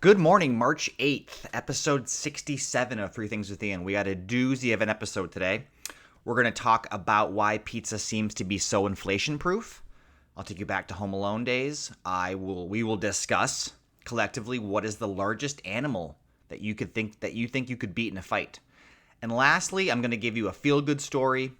Good morning, March 8th, episode 67 of Three Things with Ian. We got a doozy of an episode today. We're going to talk about why pizza seems to be so inflation-proof. I'll take you back to Home Alone days. We will discuss collectively what is the largest animal that you think you could beat in a fight. And lastly, I'm going to give you a feel-good story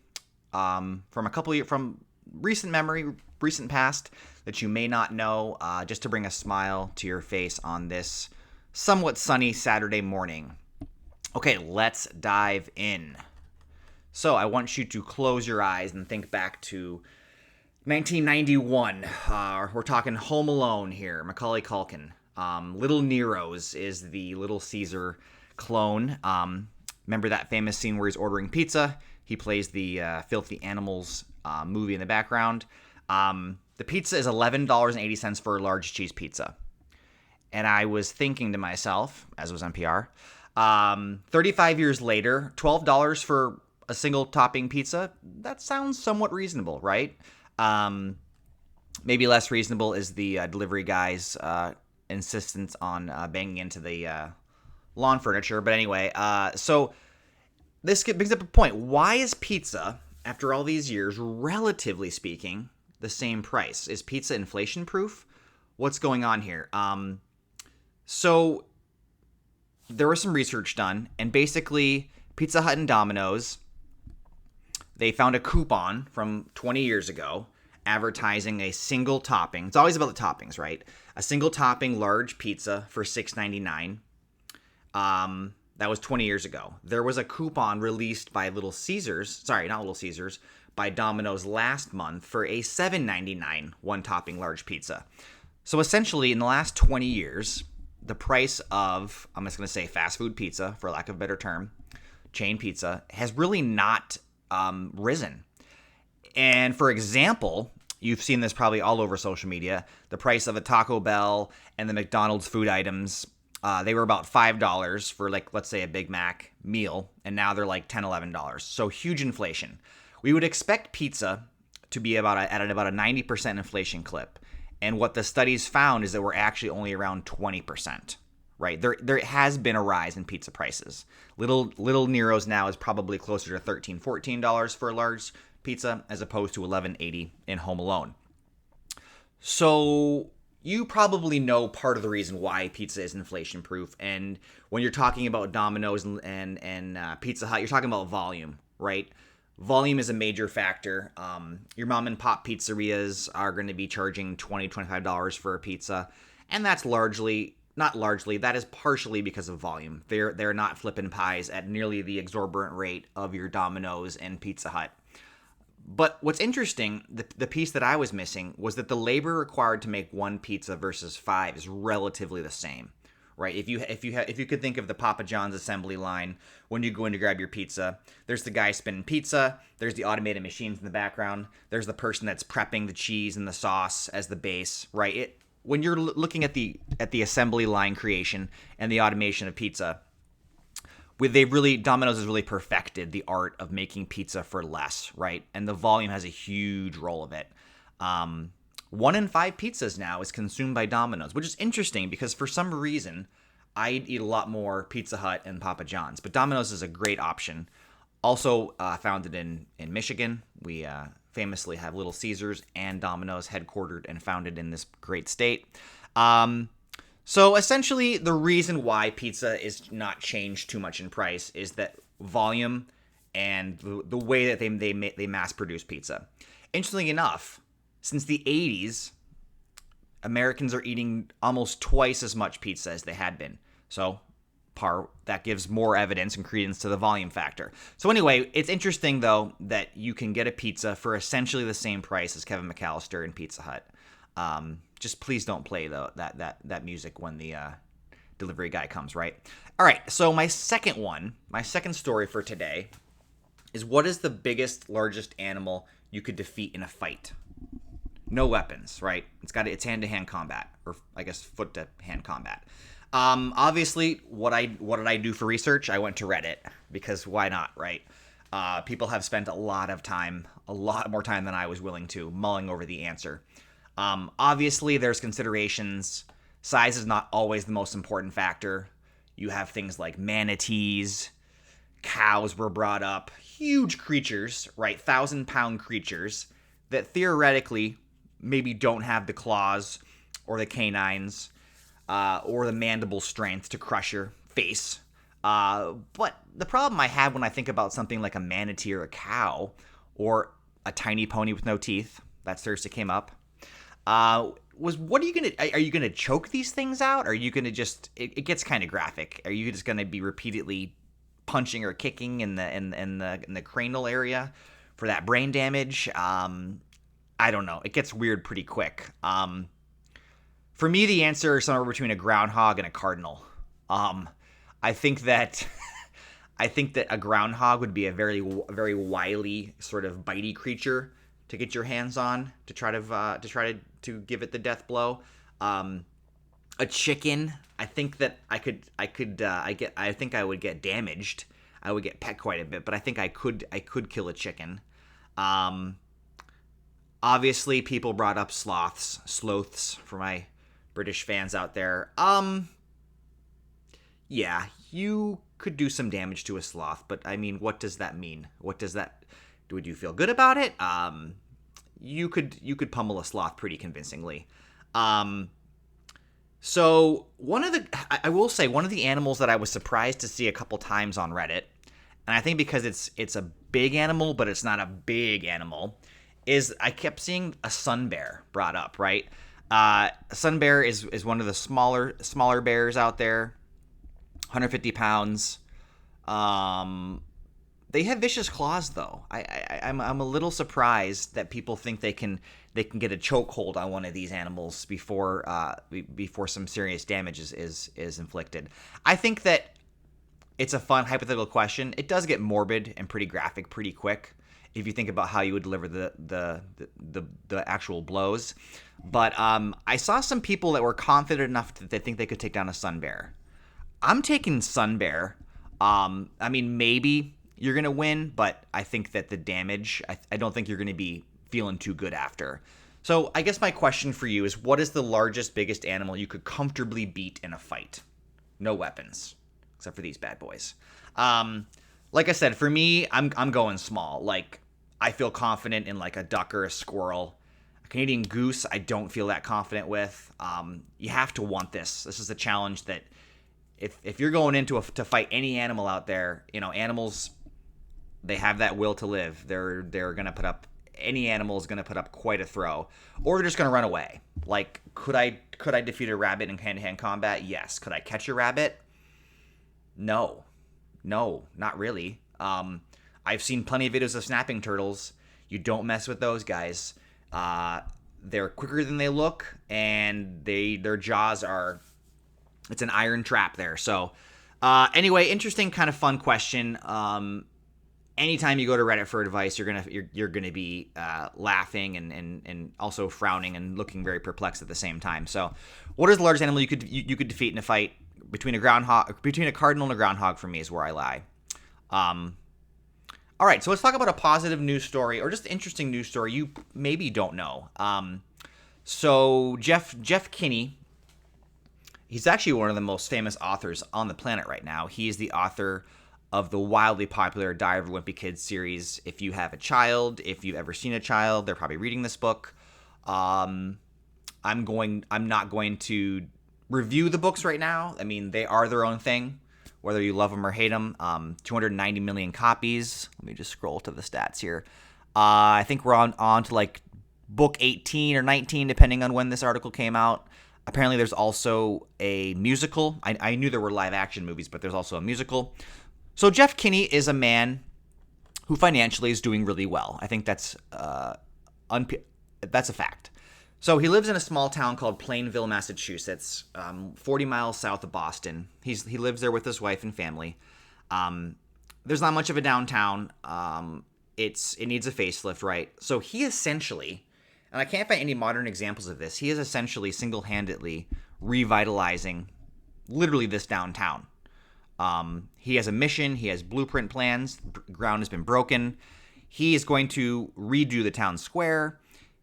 from from recent memory, recent past that you may not know, just to bring a smile to your face on this somewhat sunny Saturday morning. Okay, let's dive in. So I want you to close your eyes and think back to 1991. We're talking Home Alone here. Macaulay Culkin. Little Nero's is the Little Caesar clone. Remember that famous scene where he's ordering pizza? He plays the Filthy Animals movie in the background. The pizza is $11.80 for a large cheese pizza. And I was thinking to myself, as was NPR, 35 years later, $12 for a single topping pizza, that sounds somewhat reasonable, right? Maybe less reasonable is the delivery guy's insistence on banging into the lawn furniture. But anyway, so this brings up a point. Why is pizza, after all these years, relatively speaking, the same price? Is pizza inflation proof? What's going on here? So there was some research done, and basically Pizza Hut and Domino's, they found a coupon from 20 years ago advertising a single topping. It's always about the toppings, right? A single topping large pizza for $6.99. That was 20 years ago. There was a coupon released by by Domino's last month for a $7.99 one-topping large pizza. So essentially, in the last 20 years, the price of, I'm just going to say fast food pizza, for lack of a better term, chain pizza, has really not risen. And for example, you've seen this probably all over social media, the price of a Taco Bell and the McDonald's food items, they were about $5 for, like, let's say a Big Mac meal, and now they're like $10, $11. So huge inflation. We would expect pizza to be at about a 90% inflation clip. And what the studies found is that we're actually only around 20%, right? There has been a rise in pizza prices. Little Nero's now is probably closer to $13, $14 for a large pizza as opposed to $11.80 in Home Alone. So you probably know part of the reason why pizza is inflation proof. And when you're talking about Domino's and Pizza Hut, you're talking about volume, right? Volume is a major factor. Your mom and pop pizzerias are going to be charging $20, $25 for a pizza. And that's that is partially because of volume. They're not flipping pies at nearly the exorbitant rate of your Domino's and Pizza Hut. But what's interesting, the piece that I was missing, was that the labor required to make one pizza versus five is relatively the same. Right? If you could think of the Papa John's assembly line when you go in to grab your pizza, there's the guy spinning pizza, there's the automated machines in the background, there's the person that's prepping the cheese and the sauce as the base, right? When you're looking at the assembly line creation and the automation of pizza, Domino's has really perfected the art of making pizza for less, right? And the volume has a huge role of it. 1 in 5 pizzas now is consumed by Domino's, which is interesting because for some reason I eat a lot more Pizza Hut and Papa John's, but Domino's is a great option. Also founded in Michigan, we famously have Little Caesars and Domino's headquartered and founded in this great state. So essentially, the reason why pizza is not changed too much in price is that volume and the way that they mass produce pizza. Interestingly enough, since the 80s, Americans are eating almost twice as much pizza as they had been. So that gives more evidence and credence to the volume factor. So anyway, it's interesting, though, that you can get a pizza for essentially the same price as Kevin McAllister in Pizza Hut. Just please don't play that music when the delivery guy comes, right? All right, so my second story for today is, what is the biggest, largest animal you could defeat in a fight? No weapons, right? It's hand-to-hand combat, or I guess foot-to-hand combat. Obviously, what did I do for research? I went to Reddit, because why not, right? People have spent a lot more time than I was willing to, mulling over the answer. Obviously, there's considerations Size is not always the most important factor. You have things like manatees, cows were brought up, huge creatures, right? 1,000-pound creatures that theoretically maybe don't have the claws or the canines or the mandible strength to crush your face. But the problem I have when I think about something like a manatee or a cow or a tiny pony with no teeth, that seriously came up, was what are you gonna choke these things out? Or are you gonna just it gets kind of graphic? Are you just gonna be repeatedly punching or kicking in the cranial area for that brain damage? I don't know. It gets weird pretty quick. For me, the answer is somewhere between a groundhog and a cardinal. I think that a groundhog would be a very very wily sort of bitey creature to get your hands on to try to give it the death blow. A chicken, I think that I think I would get damaged. I would get pecked quite a bit, but I think I could kill a chicken. Obviously, people brought up sloths for my British fans out there. Yeah, you could do some damage to a sloth, but I mean, what does that mean? Would you feel good about it? You could pummel a sloth pretty convincingly. So I will say one of the animals that I was surprised to see a couple times on Reddit, and I think because it's a big animal, but it's not a big animal, is I kept seeing a sun bear brought up, right? A sun bear is one of the smaller bears out there, 150 pounds. They have vicious claws, though. I'm a little surprised that people think they can get a chokehold on one of these animals before some serious damage is inflicted. I think that it's a fun hypothetical question. It does get morbid and pretty graphic pretty quick if you think about how you would deliver the actual blows. But I saw some people that were confident enough that they think they could take down a sun bear. I'm taking sun bear. I mean, maybe you're going to win, but I think that the damage, I don't think you're going to be feeling too good after. So I guess my question for you is, what is the largest, biggest animal you could comfortably beat in a fight? No weapons, except for these bad boys. Like I said, for me, I'm going small. Like, I feel confident in like a duck or a squirrel. A Canadian goose, I don't feel that confident with. You have to want this. This is a challenge that if you're going into to fight any animal out there, animals, they have that will to live. They're gonna put up. Any animal is gonna put up quite a throw, or they're just gonna run away. Like, could I defeat a rabbit in hand-to-hand combat? Yes. Could I catch a rabbit? No, not really. I've seen plenty of videos of snapping turtles. You don't mess with those guys. They're quicker than they look, and their jaws are. It's an iron trap there. So, anyway, interesting, kind of fun question. Anytime you go to Reddit for advice, you're gonna be laughing and also frowning and looking very perplexed at the same time. So, what is the largest animal you could defeat in a fight? Between a cardinal and a groundhog for me is where I lie. All right, so let's talk about a positive news story or just an interesting news story you maybe don't know. So Jeff Kinney, he's actually one of the most famous authors on the planet right now. He's the author of the wildly popular Diary of a Wimpy Kid series. If you have a child, if you've ever seen a child, they're probably reading this book. I'm not going to review the books right now. I mean, they are their own thing, whether you love them or hate them. 290 million copies. Let me just scroll to the stats here. I think we're on to like book 18 or 19, depending on when this article came out. Apparently, there's also a musical. I knew there were live action movies, but there's also a musical. So Jeff Kinney is a man who financially is doing really well. I think that's a fact. So he lives in a small town called Plainville, Massachusetts, 40 miles south of Boston. He lives there with his wife and family. There's not much of a downtown. It needs a facelift, right? So he essentially, and I can't find any modern examples of this, he is essentially single-handedly revitalizing literally this downtown. He has a mission. He has blueprint plans. Ground has been broken. He is going to redo the town square.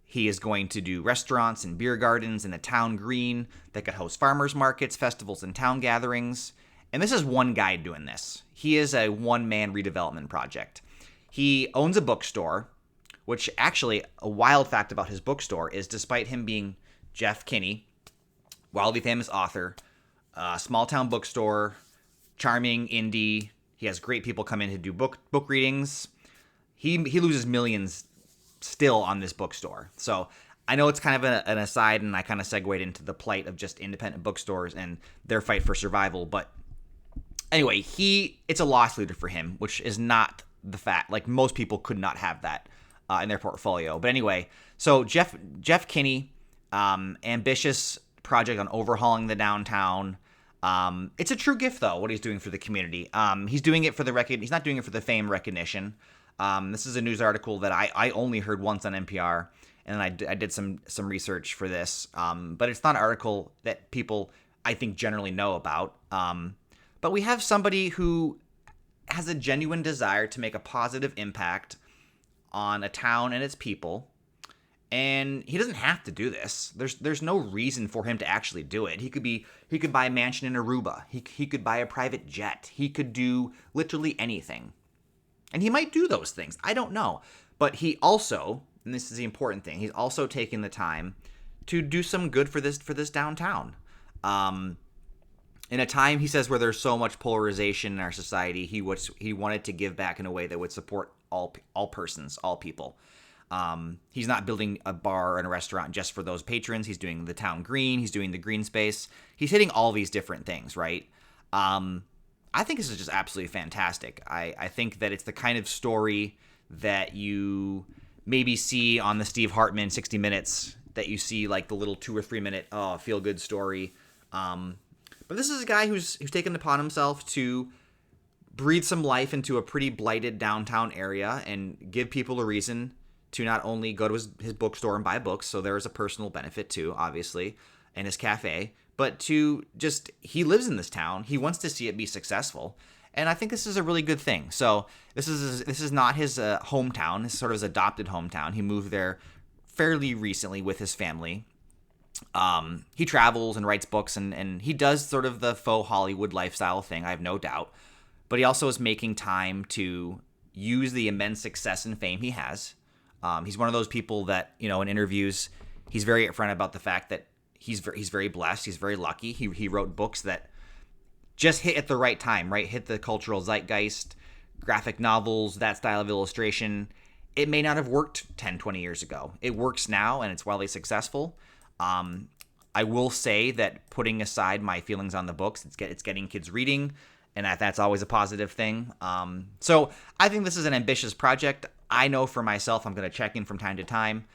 He is going to do restaurants and beer gardens in the town green that could host farmers markets, festivals, and town gatherings. And this is one guy doing this. He is a one-man redevelopment project. He owns a bookstore, which actually, a wild fact about his bookstore is despite him being Jeff Kinney, wildly famous author, small-town bookstore, charming, indie, he has great people come in to do book readings. He loses millions still on this bookstore. So I know it's kind of an aside, and I kind of segued into the plight of just independent bookstores and their fight for survival. But anyway, it's a loss leader for him, which is not the fact. Like, most people could not have that in their portfolio. But anyway, so Jeff Kinney, ambitious project on overhauling the downtown. It's a true gift, though, what he's doing for the community. He's doing it for the He's not doing it for the fame recognition. This is a news article that I only heard once on NPR, and I did some research for this. But it's not an article that people, I think, generally know about. But we have somebody who has a genuine desire to make a positive impact on a town and its people. And he doesn't have to do this. There's no reason for him to actually do it. He could buy a mansion in Aruba. He could buy a private jet. He could do literally anything. And he might do those things. I don't know. But he also, and this is the important thing, he's also taking the time to do some good for this downtown. In a time, he says, where there's so much polarization in our society, he wanted to give back in a way that would support all persons, all people. He's not building a bar and a restaurant just for those patrons. He's doing the town green. He's doing the green space. He's hitting all these different things, right? I think this is just absolutely fantastic. I think that it's the kind of story that you maybe see on the Steve Hartman 60 Minutes, that you see like the little 2 or 3 minute feel-good story. But this is a guy who's taken it upon himself to breathe some life into a pretty blighted downtown area and give people a reason to not only go to his bookstore and buy books, so there is a personal benefit too, obviously, and his cafe, but to just, he lives in this town, he wants to see it be successful, and I think this is a really good thing. So this is not his hometown, this is sort of his adopted hometown. He moved there fairly recently with his family. He travels and writes books, and he does sort of the faux Hollywood lifestyle thing, I have no doubt, but he also is making time to use the immense success and fame he has. He's one of those people that, in interviews, he's very upfront about the fact that he's very blessed. He's very lucky. He wrote books that just hit at the right time, right? Hit the cultural zeitgeist, graphic novels, that style of illustration. It may not have worked 10, 20 years ago. It works now, and it's wildly successful. I will say that, putting aside my feelings on the books, it's getting kids reading, and that's always a positive thing. So I think this is an ambitious project. I know for myself, I'm going to check in from time to time.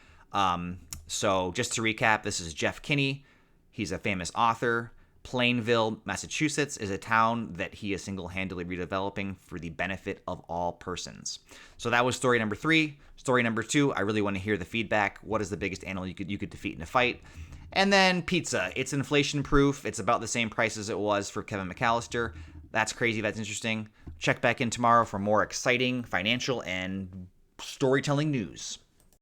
So just to recap, this is Jeff Kinney. He's a famous author. Plainville, Massachusetts is a town that he is single-handedly redeveloping for the benefit of all persons. So that was story number 3. Story number 2, I really want to hear the feedback. What is the biggest animal you could defeat in a fight? And then pizza. It's inflation-proof. It's about the same price as it was for Kevin McAllister. That's crazy. That's interesting. Check back in tomorrow for more exciting financial and storytelling news.